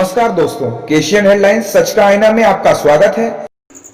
नमस्कार दोस्तों, केशियन हेडलाइंस सच का आईना में आपका स्वागत है।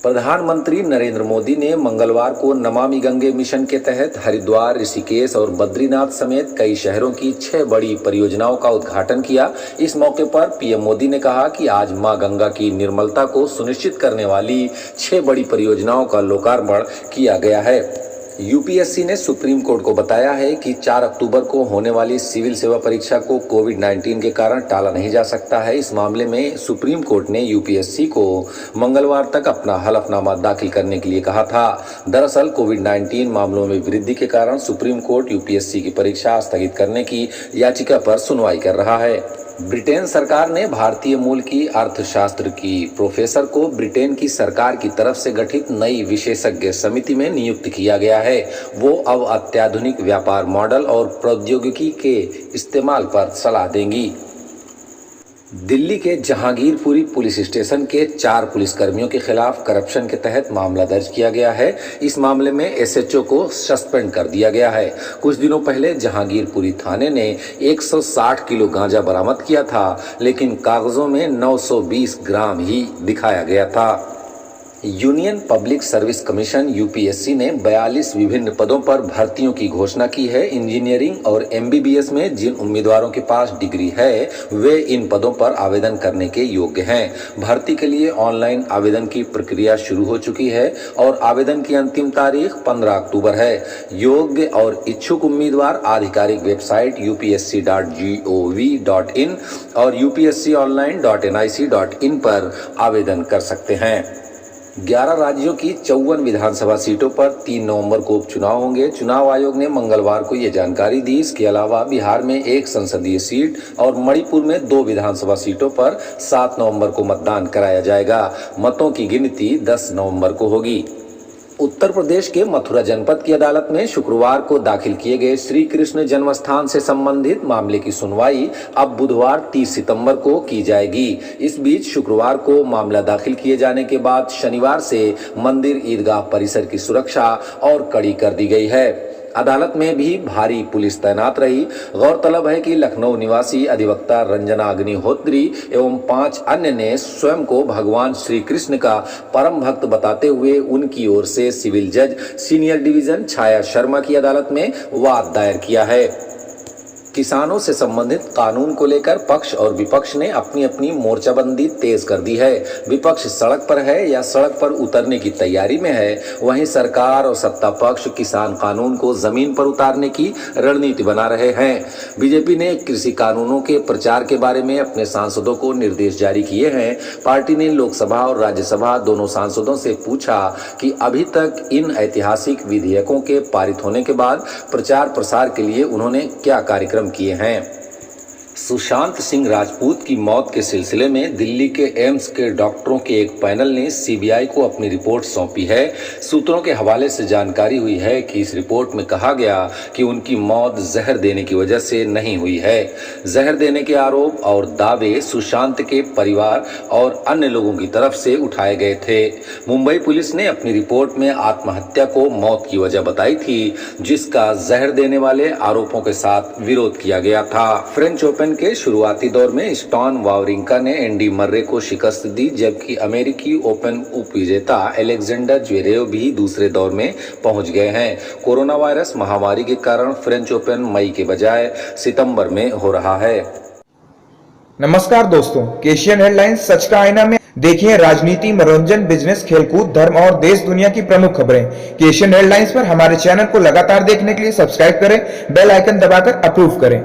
प्रधानमंत्री नरेंद्र मोदी ने मंगलवार को नमामि गंगे मिशन के तहत हरिद्वार, ऋषिकेश और बद्रीनाथ समेत कई शहरों की 6 बड़ी परियोजनाओं का उद्घाटन किया। इस मौके पर पीएम मोदी ने कहा कि आज मां गंगा की निर्मलता को सुनिश्चित करने वाली 6 बड़ी परियोजनाओं का लोकार्पण किया गया है। यूपीएससी ने सुप्रीम कोर्ट को बताया है कि 4 अक्टूबर को होने वाली सिविल सेवा परीक्षा को कोविड-19 के कारण टाला नहीं जा सकता है। इस मामले में सुप्रीम कोर्ट ने यूपीएससी को मंगलवार तक अपना हलफनामा दाखिल करने के लिए कहा था। दरअसल कोविड-19 मामलों में वृद्धि के कारण सुप्रीम कोर्ट यूपीएससी की परीक्षा स्थगित करने की याचिका पर सुनवाई कर रहा है। ब्रिटेन सरकार ने भारतीय मूल की अर्थशास्त्र की प्रोफेसर को ब्रिटेन की सरकार की तरफ से गठित नई विशेषज्ञ समिति में नियुक्त किया गया है। वो अब अत्याधुनिक व्यापार मॉडल और प्रौद्योगिकी के इस्तेमाल पर सलाह देंगी। दिल्ली के जहांगीरपुरी पुलिस स्टेशन के 4 पुलिसकर्मियों के खिलाफ करप्शन के तहत मामला दर्ज किया गया है। इस मामले में एसएचओ को सस्पेंड कर दिया गया है। कुछ दिनों पहले जहांगीरपुरी थाने ने 160 किलो गांजा बरामद किया था, लेकिन कागजों में 920 ग्राम ही दिखाया गया था। Union public service commission UPSC ने 42 विभिन्न पदों पर भर्तियों की घोषणा की है। इंजीनियरिंग और एमबीबीएस में जिन उम्मीदवारों के पास डिग्री है वे इन पदों पर आवेदन करने के योग्य हैं। भर्ती के लिए ऑनलाइन आवेदन की प्रक्रिया शुरू हो चुकी है और आवेदन की अंतिम तारीख 15 अक्टूबर है। योग्य और इच्छुक उम्मीदवार आधिकारिक वेबसाइट upsc.gov.in और upsconline.nic.in पर आवेदन कर सकते हैं। 11 राज्यों की 54 विधानसभा सीटों पर 3 नवंबर को उपचुनाव होंगे। चुनाव आयोग ने मंगलवार को ये जानकारी दी। इसके अलावा बिहार में 1 संसदीय सीट और मणिपुर में 2 विधानसभा सीटों पर 7 नवंबर को मतदान कराया जाएगा। मतों की गिनती 10 नवंबर को होगी। उत्तर प्रदेश के मथुरा जनपद की अदालत में शुक्रवार को दाखिल किए गए श्री कृष्ण जन्मस्थान से संबंधित मामले की सुनवाई अब बुधवार 30 सितंबर को की जाएगी। इस बीच शुक्रवार को मामला दाखिल किए जाने के बाद शनिवार से मंदिर ईदगाह परिसर की सुरक्षा और कड़ी कर दी गई है। अदालत में भी भारी पुलिस तैनात रही। गौरतलब है कि लखनऊ निवासी अधिवक्ता रंजना अग्निहोत्री एवं 5 अन्य ने स्वयं को भगवान श्री कृष्ण का परम भक्त बताते हुए उनकी ओर से सिविल जज सीनियर डिवीजन छाया शर्मा की अदालत में वाद दायर किया है। किसानों से संबंधित कानून को लेकर पक्ष और विपक्ष ने अपनी अपनी मोर्चाबंदी तेज कर दी है। विपक्ष सड़क पर है या सड़क पर उतरने की तैयारी में है, वहीं सरकार और सत्ता पक्ष किसान कानून को जमीन पर उतारने की रणनीति बना रहे हैं। बीजेपी ने कृषि कानूनों के प्रचार के बारे में अपने सांसदों को निर्देश जारी किए हैं। पार्टी ने लोकसभा और राज्यसभा दोनों सांसदों से पूछा कि अभी तक इन ऐतिहासिक विधेयकों के पारित होने के बाद प्रचार प्रसार के लिए उन्होंने क्या कार्यक्रम किए हैं। सुशांत सिंह राजपूत की मौत के सिलसिले में दिल्ली के एम्स के डॉक्टरों के एक पैनल ने सीबीआई को अपनी रिपोर्ट सौंपी है। सूत्रों के हवाले से जानकारी हुई है कि इस रिपोर्ट में कहा गया कि उनकी मौत जहर देने की वजह से नहीं हुई है। जहर देने के आरोप और दावे सुशांत के परिवार और अन्य लोगों की तरफ से उठाए गए थे। मुंबई पुलिस ने अपनी रिपोर्ट में आत्महत्या को मौत की वजह बताई थी, जिसका जहर देने वाले आरोपों के साथ विरोध किया गया था। फ्रेंच ओपन के शुरुआती दौर में स्टॉन वावरिंका ने एंडी मर्रे को शिकस्त दी, जबकि अमेरिकी ओपन उपविजेता अलेक्जेंडर ज्वेरेव भी दूसरे दौर में पहुंच गए हैं। कोरोना वायरस महामारी के कारण फ्रेंच ओपन मई के बजाय सितंबर में हो रहा है। नमस्कार दोस्तों, केशियन हेडलाइंस सच का आईना में देखिए राजनीति, मनोरंजन, बिजनेस, खेलकूद, धर्म और देश दुनिया की प्रमुख खबरें। केशियन हेडलाइंस पर हमारे चैनल को लगातार देखने के लिए सब्सक्राइब करें, बेल आइकन दबाकर अप्रूव करें।